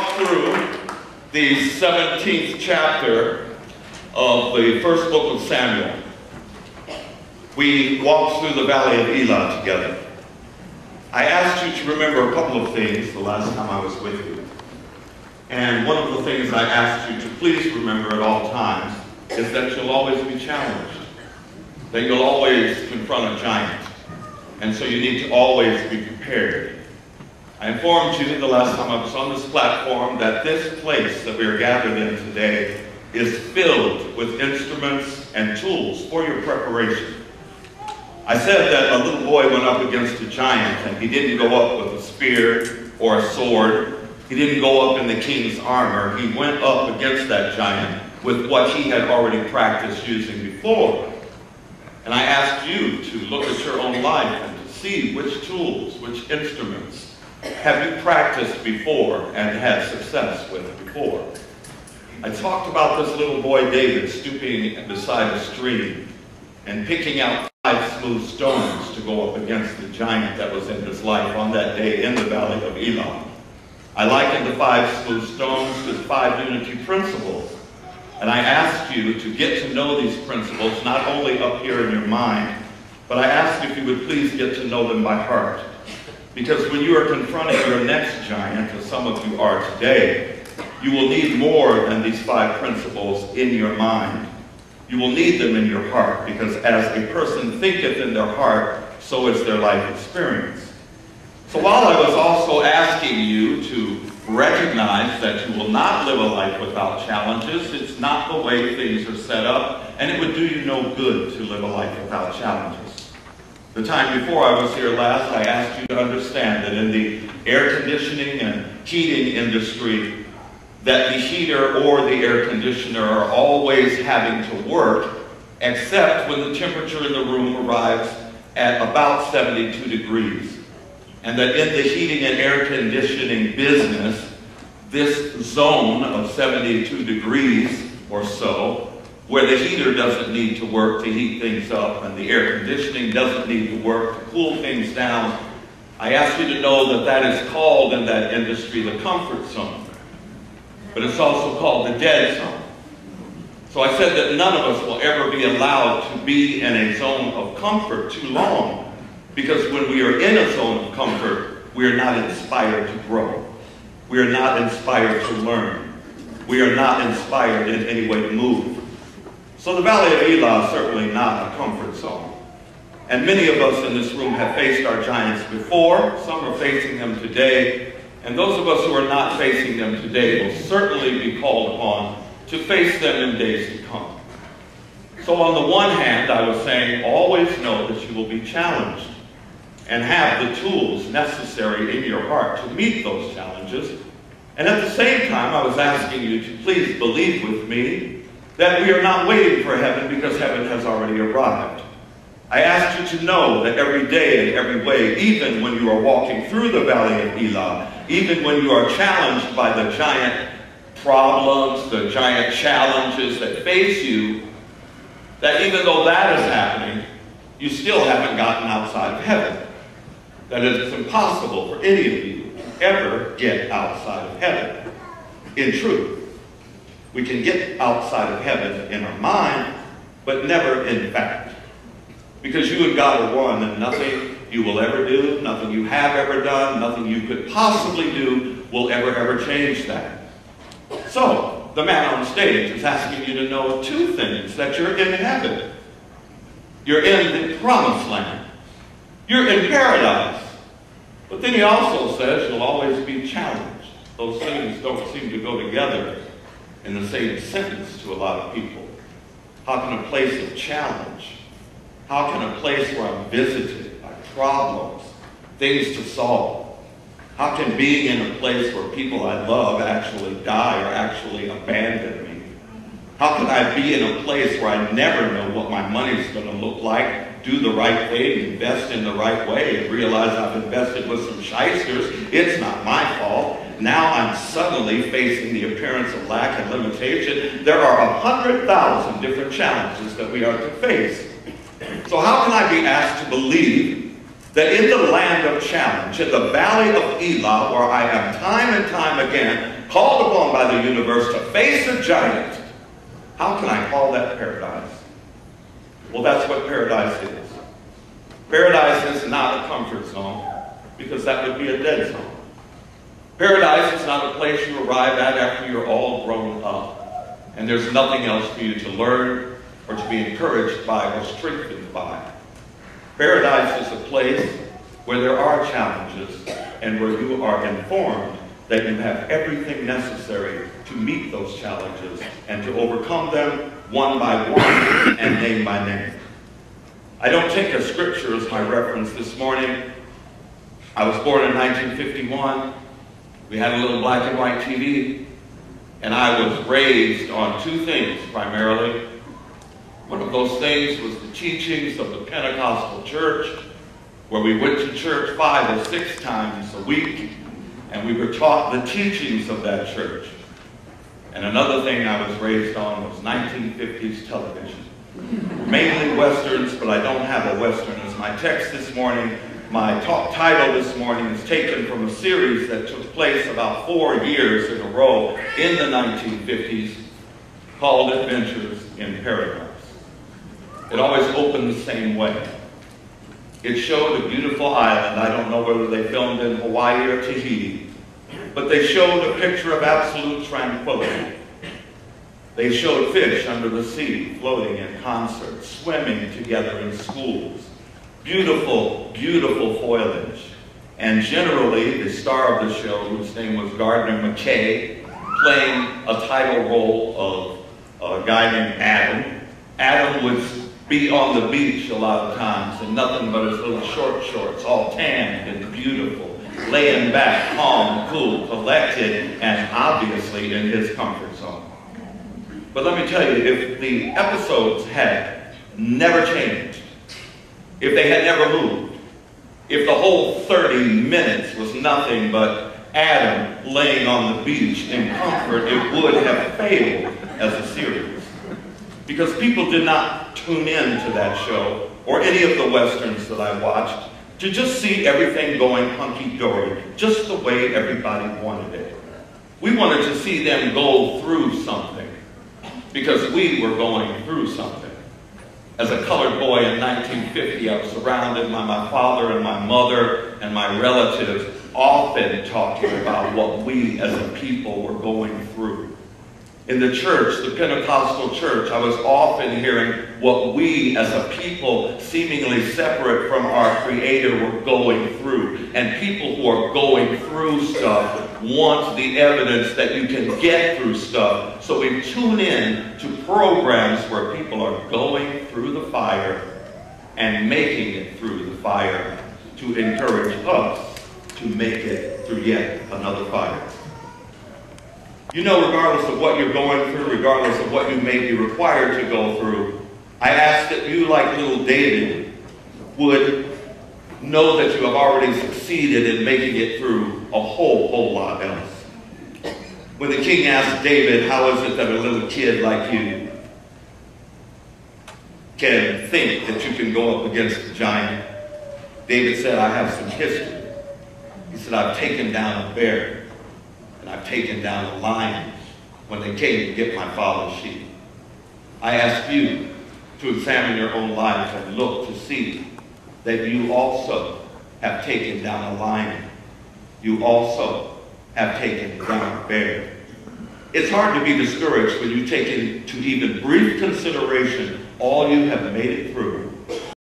walked through the 17th chapter of the first book of Samuel. We walked through the valley of Elah together. I asked you to remember a couple of things the last time I was with you. And one of the things I asked you to please remember at all times is that you'll always be challenged, that you'll always confront a giant, and so you need to always be prepared. I informed you the last time I was on this platform that this place that we are gathered in today is filled with instruments and tools for your preparation. I said that a little boy went up against a giant, and he didn't go up with a spear or a sword. He didn't go up in the king's armor. He went up against that giant with what he had already practiced using before. And I asked you to look at your own life and to see which tools, which instruments have you practiced before and had success with before. I talked about this little boy David stooping beside a stream and picking out 5 smooth stones to go up against the giant that was in his life on that day in the valley of Elah. I likened the 5 smooth stones to 5 unity principles. And I asked you to get to know these principles, not only up here in your mind, but I asked if you would please get to know them by heart. Because when you are confronting your next giant, as some of you are today, you will need more than these 5 principles in your mind. You will need them in your heart, because as a person thinketh in their heart, so is their life experience. So while I was also asking you to recognize that you will not live a life without challenges, it's not the way things are set up, and it would do you no good to live a life without challenges. The time before I was here last, I asked you to understand that in the air conditioning and heating industry, that the heater or the air conditioner are always having to work, except when the temperature in the room arrives at about 72 degrees. And that in the heating and air conditioning business, this zone of 72 degrees or so, where the heater doesn't need to work to heat things up and the air conditioning doesn't need to work to cool things down, I ask you to know that that is called in that industry the comfort zone. But it's also called the dead zone. So I said that none of us will ever be allowed to be in a zone of comfort too long, because when we are in a zone of comfort, we are not inspired to grow. We are not inspired to learn. We are not inspired in any way to move. So the Valley of Elah is certainly not a comfort zone. And many of us in this room have faced our giants before. Some are facing them today. And those of us who are not facing them today will certainly be called upon to face them in days to come. So on the one hand, I was saying, always know that you will be challenged and have the tools necessary in your heart to meet those challenges. And at the same time, I was asking you to please believe with me that we are not waiting for heaven, because heaven has already arrived. I asked you to know that every day and every way, even when you are walking through the valley of Elah, even when you are challenged by the giant problems, the giant challenges that face you, that even though that is happening, you still haven't gotten outside of heaven. That it's impossible for any of you to ever get outside of heaven. In truth, we can get outside of heaven in our mind, but never in fact. Because you and God are one, and nothing you will ever do, nothing you have ever done, nothing you could possibly do will ever change that. So, the man on stage is asking you to know 2 things: that you're in heaven. You're in the promised land. You're in paradise. But then he also says you'll always be challenged. Those things don't seem to go together in the same sentence to a lot of people. How can a place of challenge, how can a place where I'm visited by problems, things to solve, how can being in a place where people I love actually die or actually abandon me? How can I be in a place where I never know what my money's going to look like, do the right thing, invest in the right way, and realize I've invested with some shysters? It's not my fault. Now I'm suddenly facing the appearance of lack and limitation. There are 100,000 different challenges that we are to face. So how can I be asked to believe that in the land of challenge, in the valley of Elah, where I am time and time again called upon by the universe to face a giant. How can I call that paradise? Well, that's what paradise is. Paradise is not a comfort zone, because that would be a dead zone. Paradise is not a place you arrive at after you're all grown up, and there's nothing else for you to learn or to be encouraged by or strengthened by. Paradise is a place where there are challenges and where you are informed that you have everything necessary to meet those challenges and to overcome them one by one and name by name. I don't take a scripture as my reference this morning. I was born in 1951. We had a little black and white TV, and I was raised on two things primarily. One of those things was the teachings of the Pentecostal church, where we went to church 5 or 6 times a week, and we were taught the teachings of that church. And another thing I was raised on was 1950s television. Mainly Westerns, but I don't have a Western as my text this morning. My talk title this morning is taken from a series that took place about 4 years in a row in the 1950s called Adventures in Paradise. It always opened the same way. It showed a beautiful island. I don't know whether they filmed in Hawaii or Tahiti, but they showed a picture of absolute tranquility. They showed fish under the sea, floating in concert, swimming together in schools. Beautiful, beautiful foliage. And generally, the star of the show, whose name was Gardner McKay, playing a title role of a guy named Adam. Adam would be on the beach a lot of times in nothing but his little short shorts, all tanned and beautiful, laying back, calm, cool, collected, and obviously in his comfort zone. But let me tell you, if the episodes had never changed, if they had never moved, if the whole 30 minutes was nothing but Adam laying on the beach in comfort, it would have failed as a series. Because people did not tune in to that show, or any of the Westerns that I watched, to just see everything going hunky-dory, just the way everybody wanted it. We wanted to see them go through something, because we were going through something. As a colored boy in 1950, I was surrounded by my father and my mother and my relatives, often talking about what we as a people were going through. In the church, the Pentecostal church, I was often hearing what we as a people, seemingly separate from our Creator, were going through. And people who are going through stuff want the evidence that you can get through stuff. So we tune in to programs where people are going through the fire and making it through the fire to encourage us to make it through yet another fire. You know, regardless of what you're going through, regardless of what you may be required to go through, I ask that you, like little David, would know that you have already succeeded in making it through a whole lot else. When the king asked David, how is it that a little kid like you can think that you can go up against a giant? David said, I have some history. He said, I've taken down a bear. And I've taken down a lion when they came to get my father's sheep. I ask you to examine your own life and look to see that you also have taken down a lion. You also have taken down a bear. It's hard to be discouraged when you take into even brief consideration all you have made it through